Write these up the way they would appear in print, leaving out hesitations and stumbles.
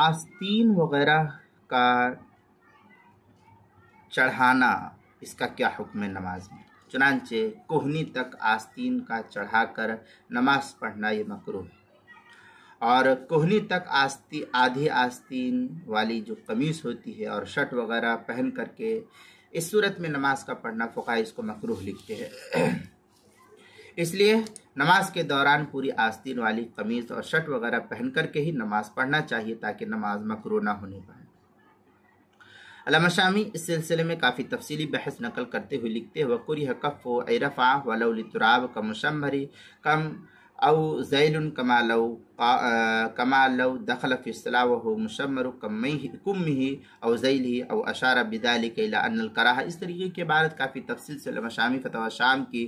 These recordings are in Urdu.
آستین وغیرہ کا چڑھانا، اس کا کیا حکم ہے نماز میں؟ چنانچہ کوہنی تک آستین کا چڑھا کر نماز پڑھنا یہ مکروہ ہے، اور کوہنی تک آدھی آستین والی جو قمیص ہوتی ہے اور شرٹ وغیرہ پہن کر کے اس صورت میں نماز کا پڑھنا فقہاء اس کو مکروہ لکھتے ہیں۔ اس لیے نماز کے دوران پوری آستین والی قمیص اور شرٹ وغیرہ پہن کر کے ہی نماز پڑھنا چاہیے تاکہ نماز مکروہ نہ ہونے پائے۔ علامہ شامی اس سلسلے میں کافی تفصیلی بحث نقل کرتے ہوئے لکھتے ہیں وَقُرِهَ كَفُّ أَيْ رَفْعَ وَلَوْ لِلتُّرَابِ كَمُشَمَّرِ كَمْ أَوْ زَيْلٌ كَمَا لَوْ دَخَلَ فِي الصَّلَاةِ وَهُوَ مُشَمَّرُ كُمِّهِ أَوْ زَيْلِهِ أَوْ أَشَارَ بِذَلِكَ إِلَىٰ أَنَّ الْكَرَاهَةَ۔ اس طریقے کی عبارت کافی تفصیل سے علامہ شامی فتاوی شام کی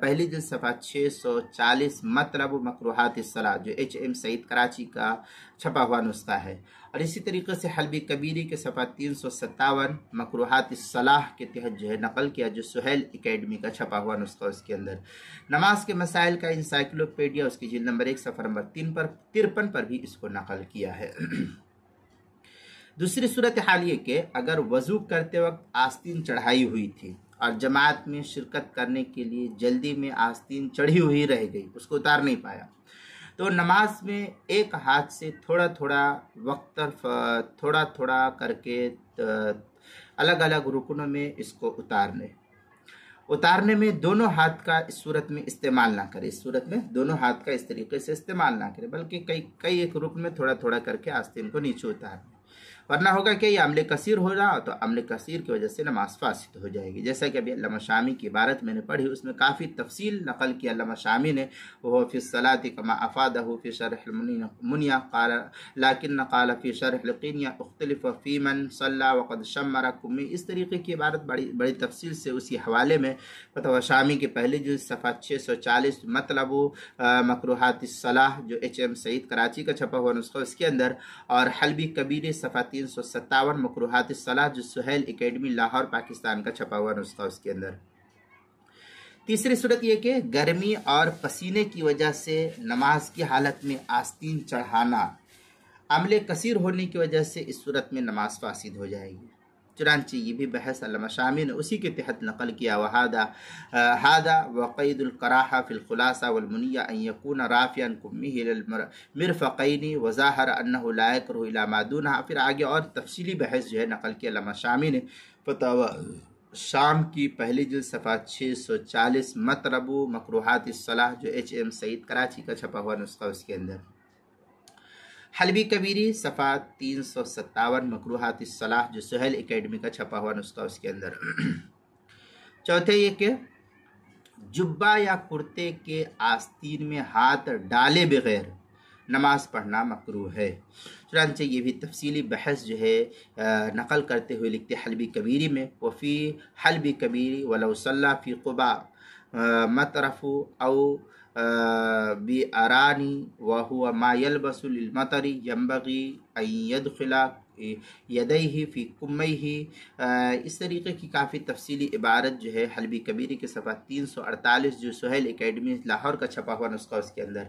پہلی جلد صفحہ 640 مطلب مکروہات الصلاۃ جو HM سعید کراچی کا چھپا ہوا نسخہ ہے، اور اسی طریقے سے حلبی کبیری کے صفحہ 357 مکروہات الصلاح کے تحت جو ہے نقل کیا، جو سہیل اکیڈمی کا چھپا ہوا نسخہ اس کے اندر۔ نماز کے مسائل کا انسائکلوپیڈیا اس کی جلد نمبر 1 صفحہ نمبر 53 پر بھی اس کو نقل کیا ہے۔ دوسری صورتحال یہ کہ اگر وضو کرتے وقت آستین چڑھائی ہوئی تھی اور جماعت میں شرکت کرنے کے لیے جلدی میں آستین چڑھی ہوئی رہ گئی، اس کو اتار نہیں پایا، تو نماز میں ایک ہاتھ سے تھوڑا تھوڑا کر کے الگ الگ رکنوں میں اس کو اتارنے میں دونوں ہاتھ کا اس صورت میں استعمال نہ کرے، اس صورت میں دونوں ہاتھ کا اس طریقے سے استعمال نہ کرے، بلکہ کئی ایک رکن میں تھوڑا کر کے آستین کو نیچے اتارے، ورنہ ہوگا کہ یہ عمل کثیر ہو رہا تو عمل کثیر کی وجہ سے نماز فاسد ہو جائے گی۔ جیسا کہ ابھی علامہ شامی کی عبارت میں نے پڑھی، اس میں کافی تفصیل نقل کیا علامہ شامی نے، وہ فی الصلاۃ کما افادہ فی شرح المنیہ قال لیکن قال فی شرح القینیہ اختلف فی من صلی وقد شمر کمی۔ اس طریقے کی عبارت بڑی تفصیل سے اسی حوالے میں فتاوی شامی کے پہلے جلد صفحہ 640 مطلب مکروہات الصلاح جو HM سعید کراچی کا چھپا ہوا نسخہ اس کے اندر، اور حلبی کبیر صفحہ 357 مکروہات الصلاح جو سہیل اکیڈمی لاہور پاکستان کا چھپا ہوا نسخہ اس کے اندر۔ تیسری صورت یہ کہ گرمی اور پسینے کی وجہ سے نماز کی حالت میں آستین چڑھانا عمل کثیر ہونے کی وجہ سے اس صورت میں نماز فاسد ہو جائے گی، چنانچہ یہ بھی بحث علامہ شامی نے اسی کے تحت نقل کیا، وَهَذَا وَقَيْدُ الْكَرَاهَةِ فِي الْخُلَاصَةِ وَالْمُنِيَّةِ أَنْ يَكُونَ رَافِعًا كُمِّهِ إِلَى الْمِرْفَقَيْنِ وَظَاهَرَ أَنَّهُ لَا يَكْرَهُ إِلَىٰ مَا دُونَهَا۔ پھر آگے اور تفصیلی بحث جو ہے نقل کیا علامہ شامی نے فتاوی شام کی پہلی جلد صفحہ 640 مطلب مکروہات الصلاح جو HM سعید کراچی کا چھپا ہوا نسخہ اس کے اندر، حلبی کبیری صفحہ 357 مکروہات الصلاح جو سہیل اکیڈمی کا چھپا ہوا نسخہ اس کے اندر۔ چوتھے یہ کہ جبہ یا کرتے کے آستین میں ہاتھ ڈالے بغیر نماز پڑھنا مکروہ ہے، چنانچہ یہ بھی تفصیلی بحث جو ہے نقل کرتے ہوئے لکھتے حلبی کبیری میں، وفی حلبی کبیری ولو صلی فی قبا مطرف او بِأَرَانِ وَهُوَ مَا يَلْبَسُ لِلْمَطَرِ يَنبَغِي أَن يَدْخِلَ يَدَيْهِ فِي كُمَّيْهِ۔ اس طریقے کی کافی تفصیلی عبارت جو ہے حلبی کبیری کے صفحہ 348 جو سہیل اکیڈمی لاہور کا چھپا ہوا نسخہ اس کے اندر۔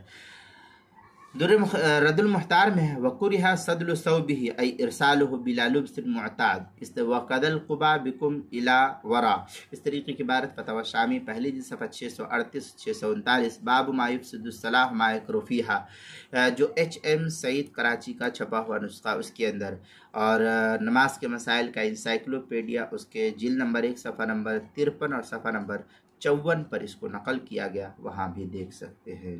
رد المحتار میں ہے وَقُرِهَ سَدْلُ ثَوْبِهِ أي إرساله بلا لبس معتاد وَقَدَ الْقُبَى بِكُمْ إِلَى وَرَا۔ اس طریقے کی عبارت فتاوی شامی پہلی جلد صفحہ 638 639 باب ما يفسد الصلاح ما يكره فيها جو HM سعید کراچی کا چھپا ہوا نسخہ اس کے اندر، اور نماز کے مسائل کا انسائکلوپیڈیا اس کے جلد نمبر 1 صفحہ نمبر 53 اور صفحہ نمبر 54 پر اس کو نقل کیا گیا، وہاں بھی دیکھ سکتے ہیں۔